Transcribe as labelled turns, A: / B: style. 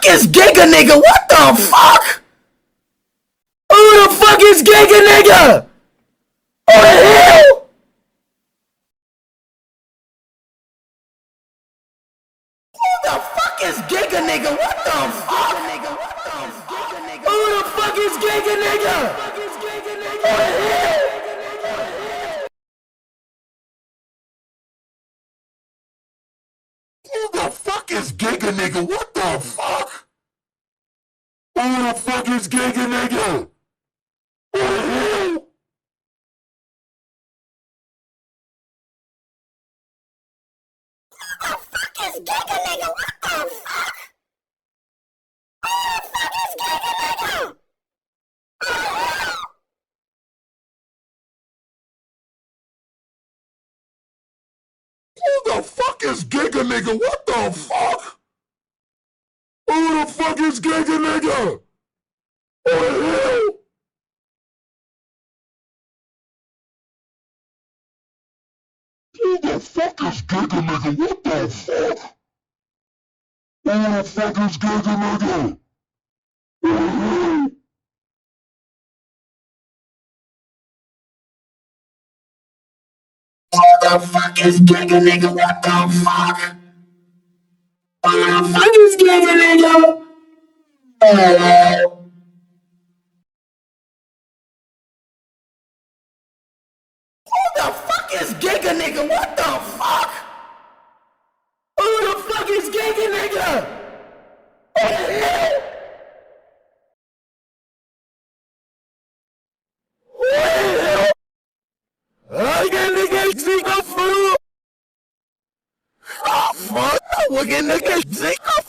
A: fuck is giga nigga? What the fuck? Who the fuck is giga nigga? Who the hell? Who the fuck is giga nigga? What the fuck? Who the fuck is giga nigga? Who the hell? Who the fuck is giga nigga? What the fuck? Who the fuck is giga nigga? Who the hell? Who the fuck is giga nigga? What the fuck? Who the fuck is giga nigga? Who the hell? Who the fuck is giga nigga? What the fuck? Who the fuck is giga nigga? Who the hell? Who the fuck is giga nigga? What the fuck? Who the fuck is giga nigga? Who the hell? Who the fuck is giga nigga? What the fuck? Who the fuck is giga nigga? Who the hell? Who the fuck is giga nigga? What the fuck? Who the fuck is giga nigga? Who the hell? We're gonna get sick of